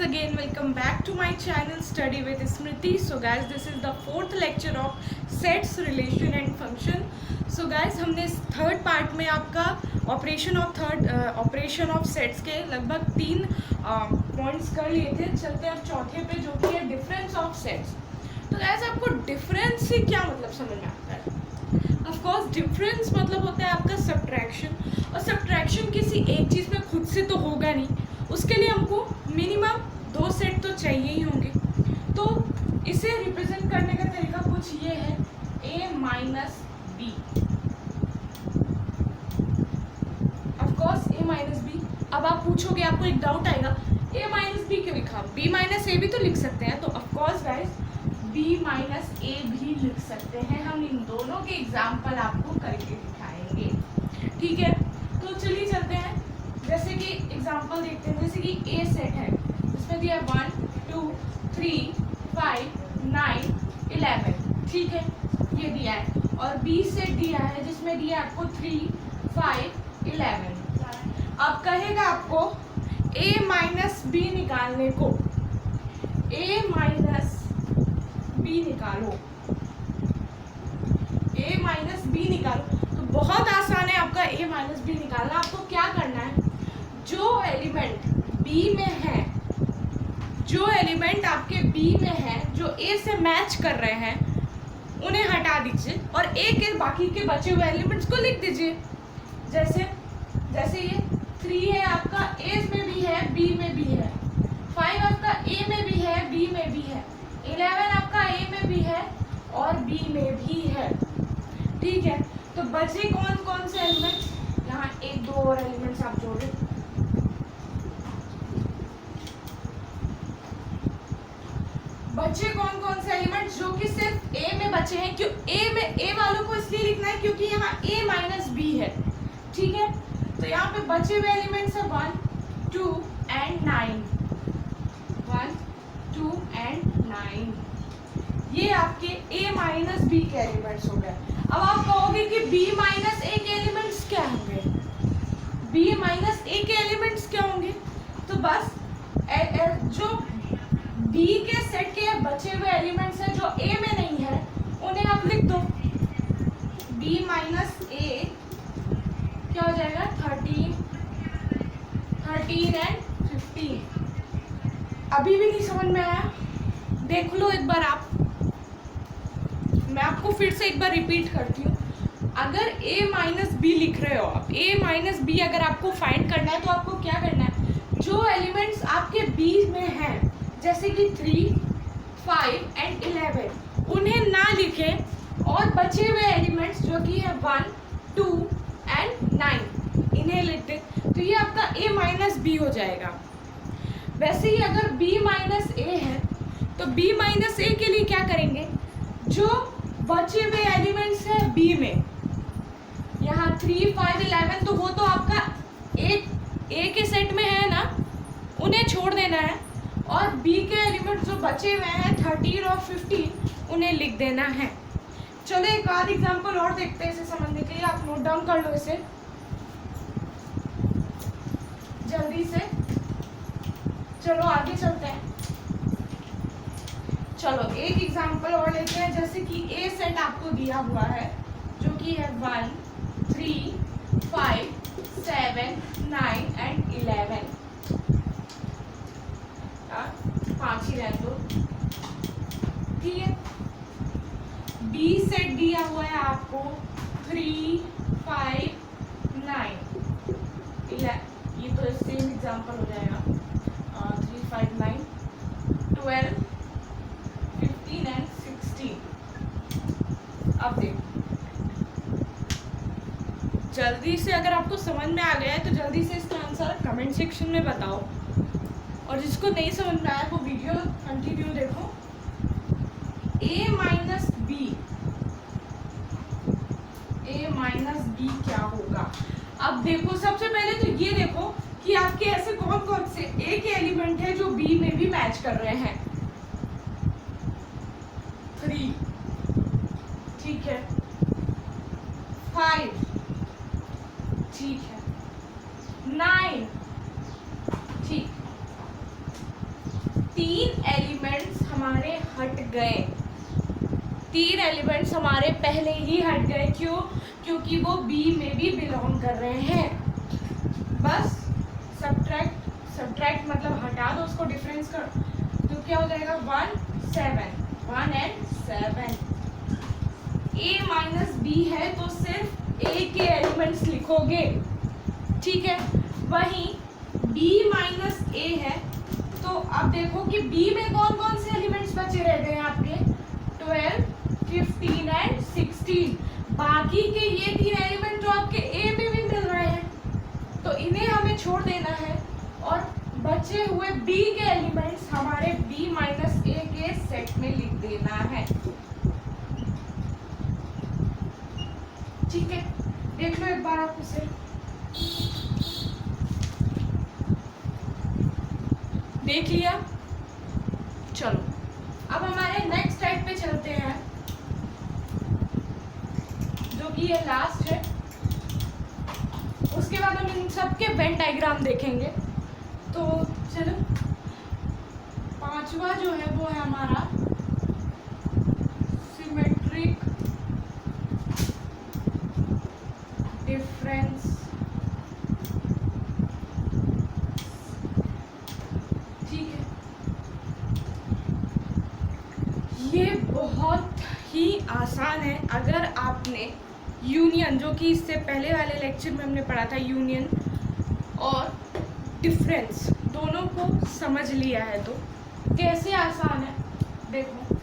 again, welcome back to my channel Study with Smriti. So guys, this is the fourth lecture of sets, relation and function. So guys, हमने इस third part में आपका operation of sets के लगभग 3 points कर लिए थे. चलते हैं अब चौथे पे, जो कि है डिफरेंस ऑफ सेट्स. तो गाइस, आपको डिफरेंस से क्या मतलब समझ में आता है? ऑफ कोर्स डिफरेंस मतलब होता है आपका सब्ट्रैक्शन, और सब्ट्रैक्शन किसी एक चीज़ में खुद से तो होगा नहीं, उसके लिए हमको मिनिमम 2 सेट तो चाहिए ही होंगे. तो इसे रिप्रेजेंट करने का तरीका कुछ ये है, a minus B. Of course a minus B. अब आप पूछोगे, आपको एक डाउट आएगा, a माइनस बी क्यों लिखा? b माइनस a भी तो लिख सकते हैं. तो of course guys, b minus a भी लिख सकते हैं. हम इन दोनों के एग्जाम्पल आपको करके दिखाएंगे, ठीक है? तो चलिए चलते हैं. जैसे कि एग्जाम्पल देखते हैं. जैसे कि ए सेट है जिसमें दिया 1 2 3 5 9 11, ठीक है, ये दिया है. और बी सेट दिया है जिसमें दिया आपको 3 5 11. अब कहेगा आपको a माइनस बी निकालने को. a माइनस बी निकालो, a माइनस बी निकालो. तो बहुत आसान है आपका a माइनस बी निकालना. आपको क्या करना है, जो एलिमेंट b में है, जो एलिमेंट आपके b में है, जो a से मैच कर रहे हैं, उन्हें हटा दीजिए और a के बाकी के बचे हुए एलिमेंट्स को लिख दीजिए. जैसे जैसे ये 3 है आपका a में भी है, b में भी है. 5 आपका a में भी है, b में भी है. 11 आपका a में भी है और b में भी है, ठीक है. तो बचे कौन कौन से एलिमेंट्स? यहाँ 1 2 और एलिमेंट्स आप जोड़े. बचे कौन कौन से एलिमेंट्स जो कि सिर्फ a में बचे हैं. क्यों a वालों को इसलिए लिखना है क्योंकि यहाँ a माइनस बी है, ठीक है. तो यहाँ पे बचे हुए एलिमेंट्स है 1 2 एंड 9. 1 2 एंड 9, ये आपके a माइनस बी के एलिमेंट्स हो गए. अब आप कहोगे कि b माइनस a के एलिमेंट्स क्या होंगे? b माइनस a के एलिमेंट्स क्या होंगे? तो बस जो b के सेट के बचे हुए एलिमेंट्स हैं जो a में नहीं है, उन्हें आप लिख दो. b माइनस a क्या हो जाएगा? 13 एंड 15. अभी भी नहीं समझ में आया? देख लो एक बार आप. मैं आपको फिर से एक बार रिपीट करती हूँ. अगर a माइनस बी लिख रहे हो आप, a माइनस बी अगर आपको फाइंड करना है, तो आपको क्या करना है, जो एलिमेंट्स आपके b में हैं, जैसे कि 3 5 एंड 11, उन्हें ना लिखें और बचे हुए एलिमेंट्स जो कि है 1 2 एंड 9, इन्हें लिख दें. तो ये आपका a माइनस बी हो जाएगा. वैसे ही अगर b माइनस a है, तो b माइनस a के लिए क्या करेंगे, जो बचे हुए एलिमेंट्स है b में, यहाँ 3 5 11, तो वो तो आपका a के सेट में है ना, उन्हें छोड़ देना है. और b के एलिमेंट्स जो बचे हुए हैं 13 और 15, उन्हें लिख देना है. चलो एक आध एग्जांपल और देखते हैं इसे समझने के लिए. आप नोट डाउन कर लो इसे जल्दी से. चलो आगे चलते हैं. चलो एक एग्जांपल और लेते हैं. जैसे कि a सेट आपको दिया हुआ है जो कि है 1 3 5 7 9 एंड 11. 5 ही रहने दो, ठीक है. b सेट दिया हुआ है आपको 3 5 9 ये तो सेम एग्जांपल हो जाएगा. 3 5 9 12 15 एंड 16. अब देखो जल्दी से, अगर आपको समझ में आ गया है तो जल्दी से इसका आंसर कमेंट सेक्शन में बताओ, और जिसको नहीं समझ में आया वो वीडियो कंटिन्यू देखो. a माइनस बी क्या होगा? अब देखो, सबसे पहले तो ये देखो कि आपके ऐसे कौन कौन से a के एलिमेंट है जो b में भी मैच कर रहे हैं. 3, ठीक है. 5, ठीक है. 9, ठीक. 3 एलिमेंट्स हमारे हट गए, 3 एलिमेंट्स हमारे पहले ही हट गए। क्यों? क्योंकि वो बी में भी बिलोंग कर रहे हैं। बस सब्ट्रैक्ट मतलब हटा दो उसको, डिफरेंस कर, तो क्या हो जाएगा 1 7 1 and 7। ए माइनस बी है तो सिर्फ ए के एलिमेंट्स लिखोगे, ठीक है। वहीं बी माइनस ए है तो अब देखो कि बी में कौन कौन से एलिमेंट्स बचे रह गए आपके 12 15 एंड 16। बाकी के ये 3 एलिमेंट जो आपके ए में भी मिल रहे हैं तो इन्हें हमें छोड़ देना है और बचे हुए बी के एलिमेंट्स हमारे बी माइनस ए के सेट में लिख देना है, ठीक है। देख लो एक बार आप इसे, देख लिया। चलो अब हमारे नेक्स्ट टाइप पे चलते हैं जो कि ये लास्ट है। उसके बाद हम इन सबके वेन डायग्राम देखेंगे। तो चलो 5वां जो है वो है हमारा सिमेट्रिक डिफरेंस। ठीक है, ये बहुत ही आसान है। अगर आपने यूनियन, जो कि इससे पहले वाले लेक्चर में हमने पढ़ा था, यूनियन और डिफरेंस दोनों को समझ लिया है तो कैसे आसान है देखो।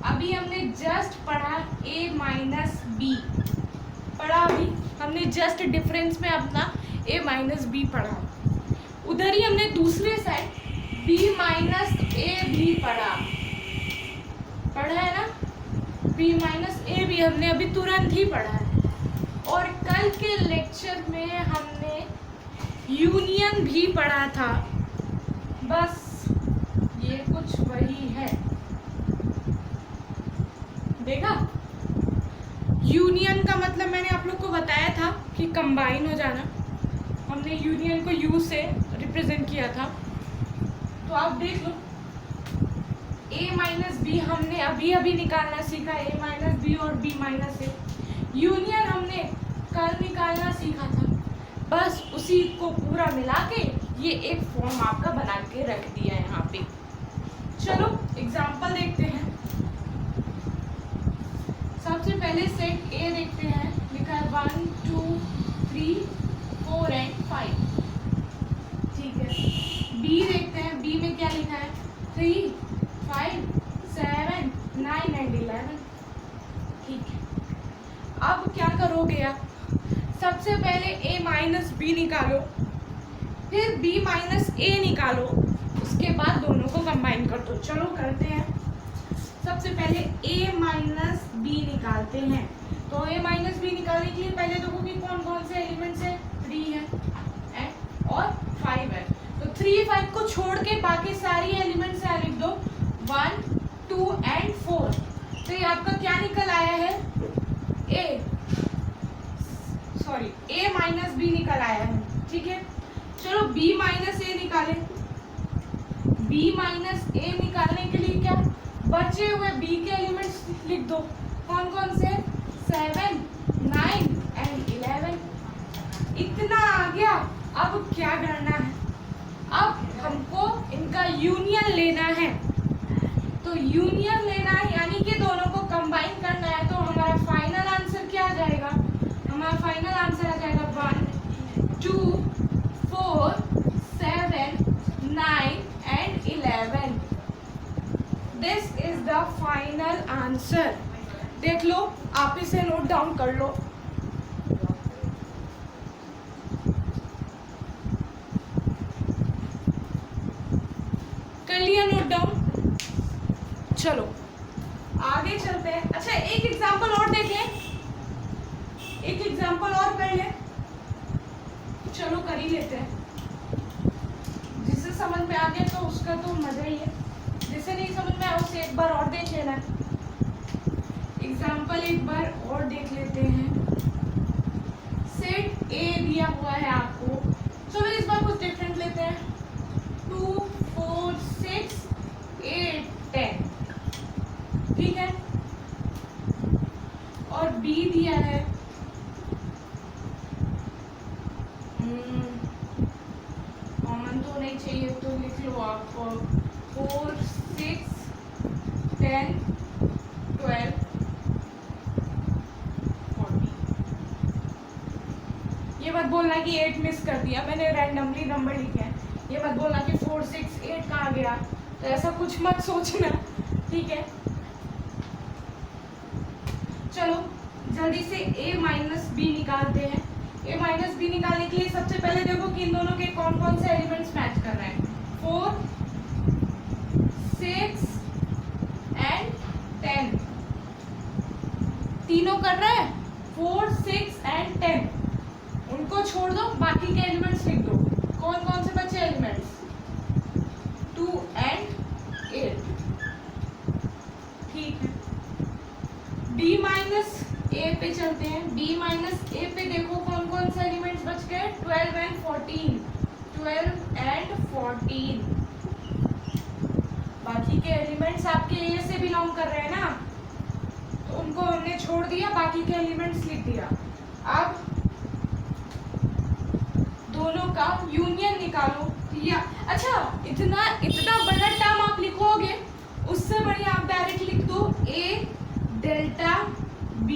अभी हमने जस्ट पढ़ा a माइनस बी पढ़ा, अभी हमने जस्ट डिफरेंस में अपना a माइनस बी पढ़ा। उधर ही हमने दूसरे साइड b माइनस ए भी पढ़ा है ना। b माइनस ए भी हमने अभी तुरंत ही पढ़ा है। और कल के लेक्चर में हमने यूनियन भी पढ़ा था, बस ये कुछ वही है। देखा, यूनियन का मतलब मैंने आप लोग को बताया था कि कंबाइन हो जाना। हमने यूनियन को यू से रिप्रेजेंट किया था। तो आप देख लो, a माइनस बी हमने अभी निकालना सीखा, a माइनस बी और b माइनस ए। यूनियन हमने कल निकालना सीखा था, बस उसी को पूरा मिला के ये एक फॉर्म आपका बना के रख दिया है यहाँ पे। चलो एग्जाम्पल देखते हैं। सबसे पहले सेट ए देखते हैं, लिखा है 1 2 3 4 एंड 5। ठीक है, बी देखते हैं, बी में क्या लिखा है 3 5 7 9 एंड 11। ठीक है, अब क्या करोगे आप, सबसे पहले a माइनस बी निकालो, फिर b माइनस ए निकालो, उसके बाद दोनों को कंबाइन कर दो। चलो करते हैं। सबसे पहले a माइनस बी निकालते हैं। तो a माइनस बी निकालने के लिए पहले देखो कि कौन कौन से एलिमेंट्स है, 3 है और 5 है। तो 3 5 को छोड़ के बाकी सारी एलिमेंट्स यहाँ लिख दो, 1 2 एंड 4। तो ये आपका क्या निकल आया है, a माइनस बी निकल आया है। ठीक है, चलो b माइनस ए निकाले। b माइनस ए निकालने के लिए क्या, बचे हुए b के एलिमेंट्स लिख दो। कौन कौन से, 7 9 एंड 11। इतना आ गया। अब क्या करना है, अब हमको इनका यूनियन लेना है। तो यूनियन लेना है यानी कि दोनों को कंबाइन करना है। तो हमारा फाइनल आंसर क्या आ जाएगा, हमारा फाइनल आंसर आ जाएगा 1 2 4 7 9 and 11। This is the final answer. देख लो, आप इसे नोट डाउन कर लो। कर लिया नोट डाउन? चलो आगे चलते हैं। अच्छा, एक एग्जांपल और देखें, एक एग्जांपल और कर ले। चलो कर ही लेते हैं। जिसे समझ में आ गया तो उसका तो मजा ही है, जिसे नहीं समझ में आया उसे एक बार और देख लेना। एग्जांपल एक बार और देख लेते हैं। सेट ए दिया हुआ है आपको, चलो इस बार कुछ डिफरेंट लेते हैं। 2 4 6 4 6 10 12 40। ये मत बोलना कि 8 मिस कर दिया, मैंने रैंडमली नंबर लिखे हैं। ये मत बोलना कि 4 6 8 कहाँ गया, तो ऐसा कुछ मत सोचना, ठीक है। चलो जल्दी से a माइनस बी निकालते हैं। a माइनस बी निकालने के लिए सबसे पहले देखो कि इन दोनों के कौन कौन से एलिमेंट्स मैच कर रहे हैं। 4 6 एंड 10 तीनों कर रहे हैं, 4 6 एंड 10। उनको छोड़ दो, बाकी के एलिमेंट्स लिख दो। कौन कौन से बचे एलिमेंट्स? 2 एंड 8, ठीक है। b माइनस ए पे चलते हैं। b माइनस ए पे देखो कौन कौन से एलिमेंट्स बच गए? 12 एंड 14, 12 एंड 14। बाकी के एलिमेंट्स आपके ए से बिलोंग कर रहे हैं ना, तो उनको हमने छोड़ दिया, बाकी के एलिमेंट्स लिख दिया। अब दोनों का यूनियन निकालो या अच्छा, इतना बड़ा टर्म आप लिखोगे, उससे बढ़िया आप डायरेक्ट लिख दो a delta b,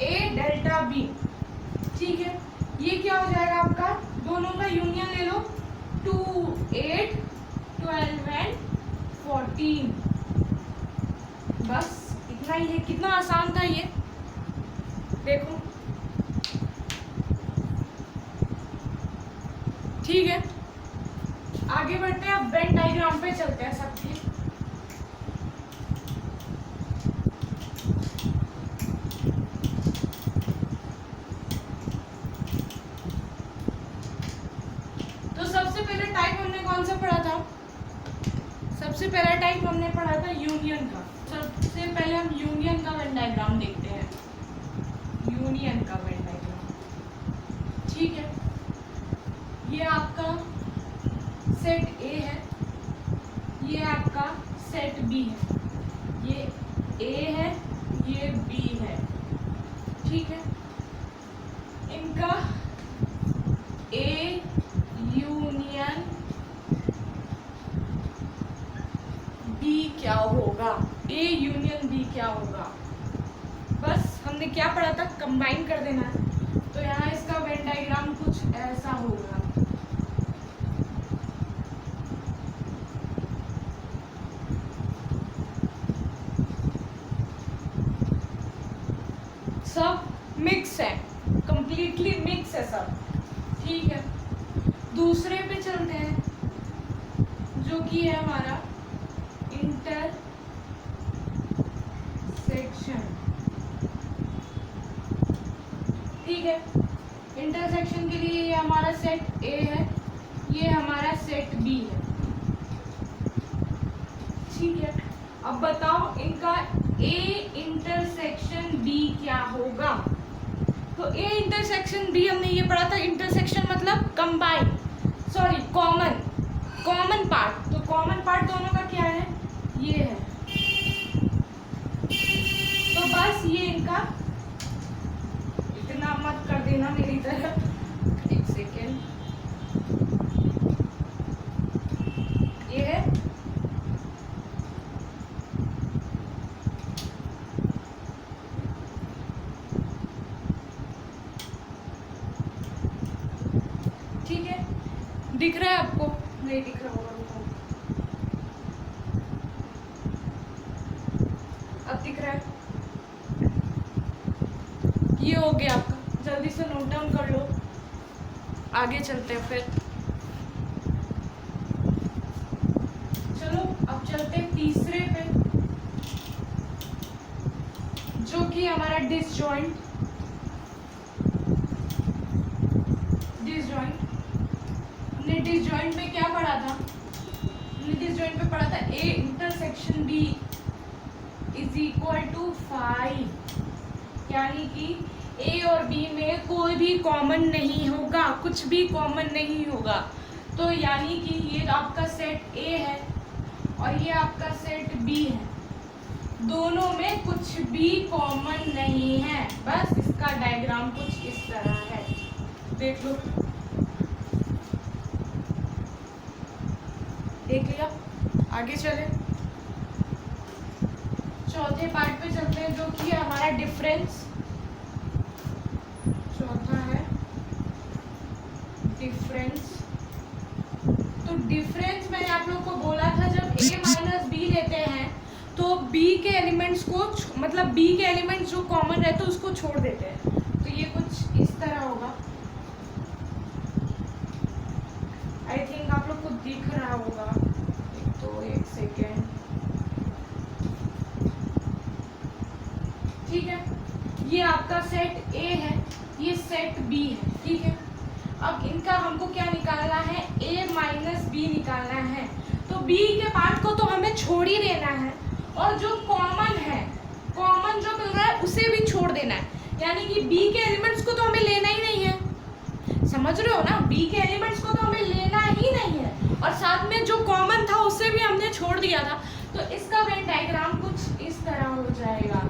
a delta b, ठीक है। ये क्या हो जाएगा आपका? दोनों का यूनियन ले लो, 2 8 12 एंड 14। बस इतना ही है। कितना आसान था ये, देखो, ठीक है। आगे बढ़ते हैं, अब वेन डायग्राम पे चलते हैं सबके। तो सबसे पहले टाइप हमने कौन सा पढ़ा था? सबसे पहला टाइप हमने पढ़ा था यूनियन का। सबसे पहले हम यूनियन का वेन डायग्राम देखते हैं। यूनियन का वेन डायग्राम, ठीक है। ये आपका सेट ए है, ये आपका सेट बी है, ये ए है, ये बी है, ठीक है। इनका ए यूनियन बी क्या होगा? ए यूनियन बी क्या होगा? बस हमने क्या पढ़ा था, कंबाइन कर देना है। तो यहाँ इसका वेन डायग्राम कुछ ऐसा होगा। सब मिक्स है, कंप्लीटली मिक्स है सब, ठीक है। दूसरे पे चलते हैं, जो कि है हमारा इंटरसेक्शन, ठीक है। इंटरसेक्शन के लिए ये हमारा सेट ए है, ये हमारा सेट बी है, ठीक है। अब बताओ इनका ए इंटरसेक्शन बी क्या होगा? तो ए इंटरसेक्शन बी हमने ये पढ़ा था, इंटरसेक्शन मतलब कंबाइन, सॉरी कॉमन पार्ट। तो कॉमन पार्ट दोनों का क्या है? ये है। तो बस ये इनका, इतना मत कर देना मेरी तरह, एक सेकेंड, ये है, ठीक है। दिख रहा है आपको? नहीं दिख रहा होगा, रुको, अब दिख रहा है? ये हो गया आपका, जल्दी से नोट डाउन कर लो, आगे चलते हैं फिर। चलो अब चलते हैं तीसरे पे, जो कि हमारा डिसजॉइंट। हमने डिसजॉइंट में क्या पढ़ा था? हमने डिसजॉइंट में पढ़ा था A intersection B is equal to 5, यानी कि ए और बी में कोई भी कॉमन नहीं होगा, कुछ भी कॉमन नहीं होगा। तो यानी कि ये आपका सेट ए है और ये आपका सेट बी है, दोनों में कुछ भी कॉमन नहीं है। बस इसका डायग्राम कुछ इस तरह है, देख लो। देख लिया। आगे चले चौथे पार्ट पे चलते हैं, जो कि है हमारा डिफरेंस। चौथा है डिफरेंस। तो डिफरेंस मैंने आप लोग को बोला था, जब a माइनस बी लेते हैं तो b के एलिमेंट्स को मतलब b के एलिमेंट्स जो कॉमन रहते हैं उसको छोड़ देते हैं। तो ये कुछ इस तरह होगा। आई थिंक आप लोग को दिख रहा होगा। तो एक सेकेंड, ठीक है। ये आपका सेट A है, ये सेट B है, ठीक है। अब इनका हमको क्या निकालना है, A माइनस बी निकालना है। तो B के पार्ट को तो हमें छोड़ ही देना है, और जो कॉमन है, कॉमन जो मिल रहा है उसे भी छोड़ देना है। यानी कि B के एलिमेंट्स को तो हमें लेना ही नहीं है, समझ रहे हो ना। B के एलिमेंट्स को तो हमें लेना ही नहीं है, और साथ में जो कॉमन था उसे भी हमने छोड़ दिया था। तो इसका वेन डायग्राम कुछ इस तरह हो जाएगा।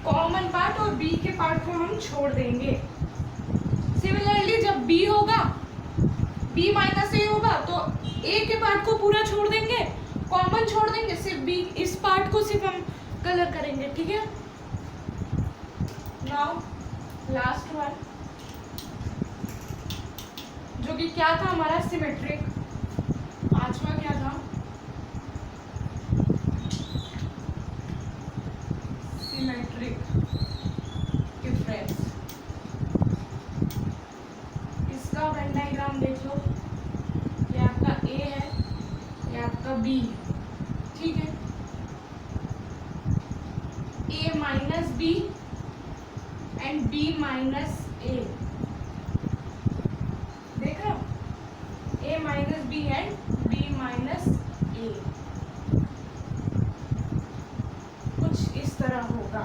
कॉमन पार्ट और B के पार्ट को हम छोड़ देंगे। सिमिलरली जब B होगा, B माइनस A होगा, तो A के पार्ट को पूरा छोड़ देंगे, कॉमन छोड़ देंगे, सिर्फ B इस पार्ट को सिर्फ हम कलर करेंगे, ठीक है। नाउ लास्ट वन, जो कि क्या था हमारा सिमेट्रिक। पांचवा क्या था, सिमेट्रिक डिफरेंस। इसका वेन डायग्राम देख लो। ये आपका A है, ये आपका B है, ठीक है। A minus B and B minus A, देख रहे हो, A minus B and B minus A, कुछ इस तरह होगा,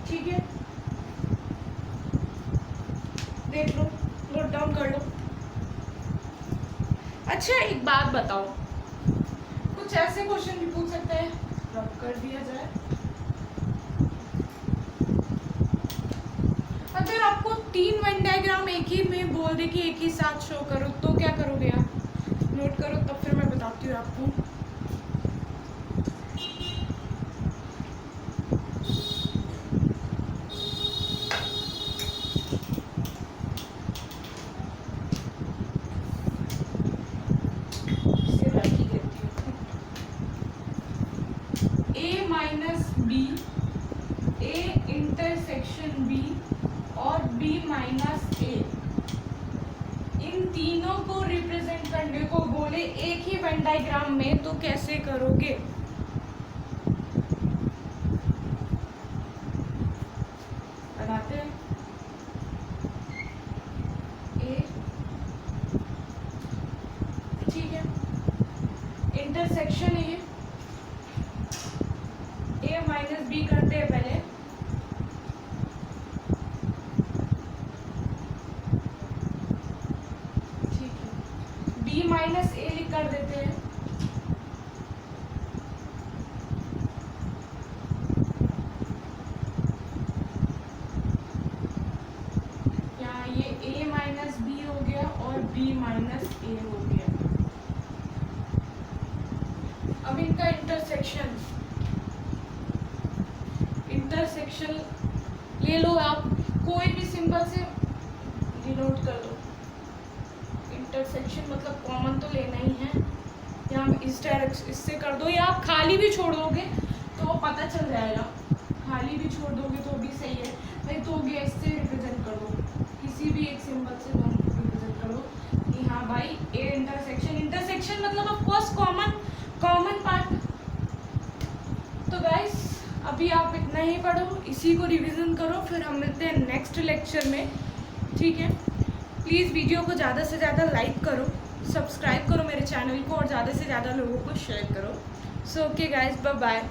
ठीक है। देख लो, नोट डाउन कर लो। अच्छा एक बात बताओ, कुछ ऐसे क्वेश्चन भी पूछ सकते हैं, रब कर दिया जाए। अगर आपको 3 वेन डायग्राम एक ही में बोल दे कि एक ही साथ शो करो, तो क्या करोगे आप? नोट करो, तब फिर मैं बताती हूँ आपको। A minus B, A intersection B और B माइनस A, इन तीनों को रिप्रेजेंट करने को बोले एक ही वेन डायग्राम में, तो कैसे करोगे? बताते हैं। A, ठीक है, इंटरसेक्शन A माइनस बी करते हैं पहले, ठीक है। B माइनस A लिख कर देते हैं, यहाँ ये A माइनस बी हो गया और B माइनस A हो गया। अब इनका इंटरसेक्शन ले लो आप, कोई भी सिंबल से डिनोट कर दो। इंटरसेक्शन मतलब कॉमन तो लेना ही है, या इस डायरेक्शन इससे कर दो, या आप खाली भी छोड़ दोगे तो पता चल जाएगा। खाली भी छोड़ दोगे तो भी सही है, नहीं तो गया इससे रिप्रेजेंट कर दो, किसी भी एक सिंबल से रिप्रेजेंट कर दो कि हाँ भाई ए इंटरसेक्शन मतलब ऑफ कोर्स कॉमन पार्ट। तो गाइस अभी आप इतना ही पढ़ो, इसी को रिवीजन करो, फिर हम मिलते हैं नेक्स्ट लेक्चर में, ठीक है। प्लीज़ वीडियो को ज़्यादा से ज़्यादा लाइक करो, सब्सक्राइब करो मेरे चैनल को, और ज़्यादा से ज़्यादा लोगों को शेयर करो। So okay guys, bye bye.